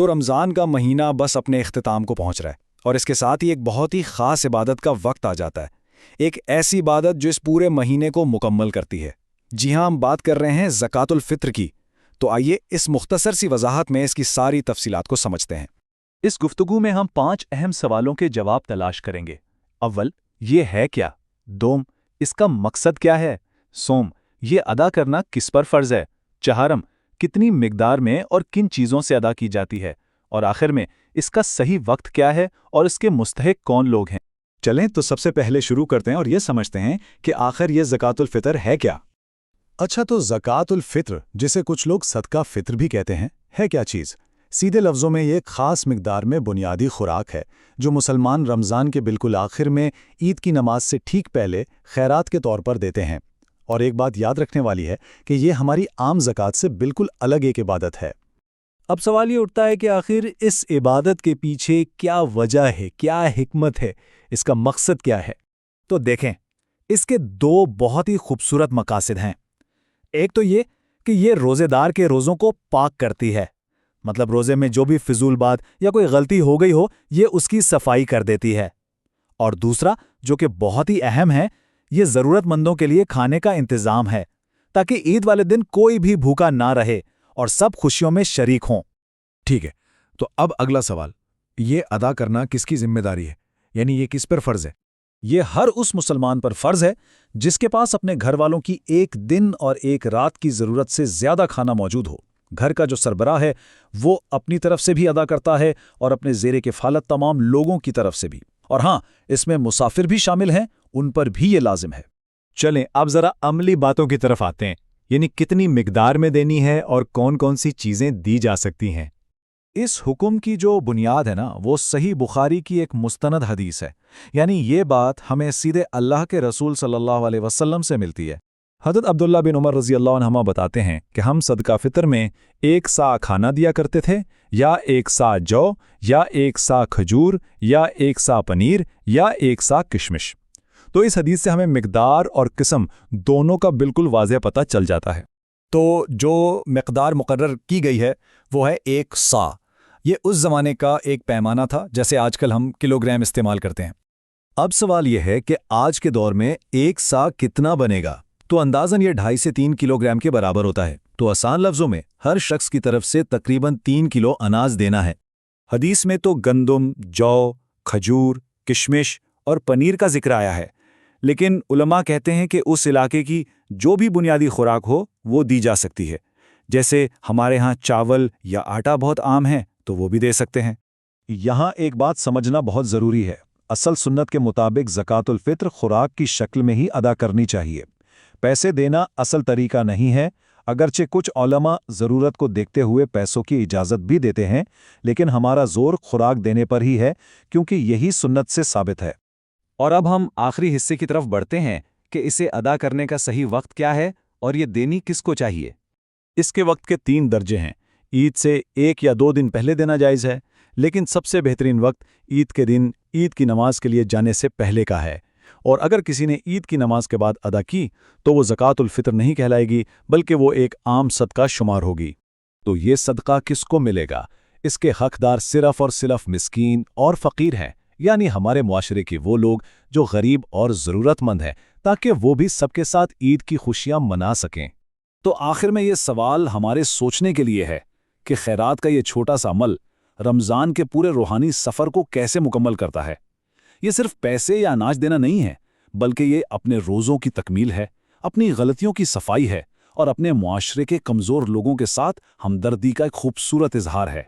تو رمضان کا مہینہ بس اپنے اختتام کو پہنچ رہا ہے، اور اس کے ساتھ ہی ایک بہت ہی خاص عبادت کا وقت آ جاتا ہے، ایک ایسی عبادت جو اس پورے مہینے کو مکمل کرتی ہے۔ جی ہاں، ہم بات کر رہے ہیں زکوٰۃ الفطر کی۔ تو آئیے اس مختصر سی وضاحت میں اس کی ساری تفصیلات کو سمجھتے ہیں۔ اس گفتگو میں ہم 5 اہم سوالوں کے جواب تلاش کریں گے۔ اول، یہ ہے کیا؟ دوم، اس کا مقصد کیا ہے؟ سوم، یہ ادا کرنا کس پر فرض ہے؟ چہارم، کتنی مقدار میں اور کن چیزوں سے ادا کی جاتی ہے؟ اور آخر میں، اس کا صحیح وقت کیا ہے اور اس کے مستحق کون لوگ ہیں؟ چلیں تو سب سے پہلے شروع کرتے ہیں اور یہ سمجھتے ہیں کہ آخر یہ زکوٰۃ الفطر ہے کیا؟ اچھا، تو زکوٰۃ الفطر، جسے کچھ لوگ صدقہ فطر بھی کہتے ہیں، ہے کیا چیز؟ سیدھے لفظوں میں یہ ایک خاص مقدار میں بنیادی خوراک ہے جو مسلمان رمضان کے بالکل آخر میں عید کی نماز سے ٹھیک پہلے خیرات کے طور پر دیتے ہیں۔ اور ایک بات یاد رکھنے والی ہے کہ یہ ہماری عام زکوٰۃ سے بالکل الگ ایک عبادت ہے۔ اب سوال یہ اٹھتا ہے کہ آخر اس عبادت کے پیچھے کیا وجہ ہے، کیا حکمت ہے، اس کا مقصد کیا ہے؟ تو دیکھیں، اس کے 2 بہت ہی خوبصورت مقاصد ہیں۔ ایک تو یہ کہ یہ روزے دار کے روزوں کو پاک کرتی ہے، مطلب روزے میں جو بھی فضول بات یا کوئی غلطی ہو گئی ہو، یہ اس کی صفائی کر دیتی ہے۔ اور دوسرا، جو کہ بہت ہی اہم ہے، یہ ضرورت مندوں کے لیے کھانے کا انتظام ہے، تاکہ عید والے دن کوئی بھی بھوکا نہ رہے اور سب خوشیوں میں شریک ہوں۔ ٹھیک ہے، تو اب اگلا سوال، یہ ادا کرنا کس کی ذمہ داری ہے؟ یعنی یہ کس پر فرض ہے؟ یہ ہر اس مسلمان پر فرض ہے جس کے پاس اپنے گھر والوں کی ایک دن اور ایک رات کی ضرورت سے زیادہ کھانا موجود ہو۔ گھر کا جو سربراہ ہے وہ اپنی طرف سے بھی ادا کرتا ہے اور اپنے زیر کفالت تمام لوگوں کی طرف سے بھی، اور ہاں، اس میں مسافر بھی شامل ہیں، ان پر بھی یہ لازم ہے۔ چلیں اب ذرا عملی باتوں کی طرف آتے ہیں، یعنی کتنی مقدار میں دینی ہے اور کون کون سی چیزیں دی جا سکتی ہیں۔ اس حکم کی جو بنیاد ہے نا، وہ صحیح بخاری کی ایک مستند حدیث ہے، یعنی یہ بات ہمیں سیدھے اللہ کے رسول صلی اللہ علیہ وسلم سے ملتی ہے۔ حضرت عبداللہ بن عمر رضی اللہ عنہما بتاتے ہیں کہ ہم صدقہ فطر میں 1 سا کھانا دیا کرتے تھے، یا 1 سا جو، یا 1 سا کھجور، یا 1 سا پنیر، یا 1 سا کشمش۔ تو اس حدیث سے ہمیں مقدار اور قسم دونوں کا بالکل واضح پتہ چل جاتا ہے۔ تو جو مقدار مقرر کی گئی ہے وہ ہے 1 سا۔ یہ اس زمانے کا ایک پیمانہ تھا، جیسے آج کل ہم کلوگرام استعمال کرتے ہیں۔ اب سوال یہ ہے کہ آج کے دور میں 1 سا کتنا بنے گا؟ تو اندازاً یہ 2.5 سے 3 کلوگرام کے برابر ہوتا ہے۔ تو آسان لفظوں میں ہر شخص کی طرف سے تقریباً 3 کلو اناج دینا ہے۔ حدیث میں تو گندم، جو، کھجور، کشمش اور پنیر کا ذکر آیا ہے، لیکن علماء کہتے ہیں کہ اس علاقے کی جو بھی بنیادی خوراک ہو وہ دی جا سکتی ہے۔ جیسے ہمارے ہاں چاول یا آٹا بہت عام ہے تو وہ بھی دے سکتے ہیں۔ یہاں ایک بات سمجھنا بہت ضروری ہے، اصل سنت کے مطابق زکوٰۃ الفطر خوراک کی شکل میں ہی ادا کرنی چاہیے۔ پیسے دینا اصل طریقہ نہیں ہے، اگرچہ کچھ علماء ضرورت کو دیکھتے ہوئے پیسوں کی اجازت بھی دیتے ہیں، لیکن ہمارا زور خوراک دینے پر ہی ہے، کیونکہ یہی سنت سے ثابت ہے۔ اور اب ہم آخری حصے کی طرف بڑھتے ہیں کہ اسے ادا کرنے کا صحیح وقت کیا ہے اور یہ دینی کس کو چاہیے۔ اس کے وقت کے 3 درجے ہیں۔ عید سے 1 یا 2 دن پہلے دینا جائز ہے، لیکن سب سے بہترین وقت عید کے دن عید کی نماز کے لیے جانے سے پہلے کا ہے۔ اور اگر کسی نے عید کی نماز کے بعد ادا کی تو وہ زکوٰۃ الفطر نہیں کہلائے گی، بلکہ وہ ایک عام صدقہ شمار ہوگی۔ تو یہ صدقہ کس کو ملے گا؟ اس کے حقدار صرف اور صرف مسکین اور فقیر ہیں، یعنی ہمارے معاشرے کے وہ لوگ جو غریب اور ضرورت مند ہیں، تاکہ وہ بھی سب کے ساتھ عید کی خوشیاں منا سکیں۔ تو آخر میں یہ سوال ہمارے سوچنے کے لیے ہے کہ خیرات کا یہ چھوٹا سا عمل رمضان کے پورے روحانی سفر کو کیسے مکمل کرتا ہے۔ یہ صرف پیسے یا اناج دینا نہیں ہے، بلکہ یہ اپنے روزوں کی تکمیل ہے، اپنی غلطیوں کی صفائی ہے، اور اپنے معاشرے کے کمزور لوگوں کے ساتھ ہمدردی کا ایک خوبصورت اظہار ہے۔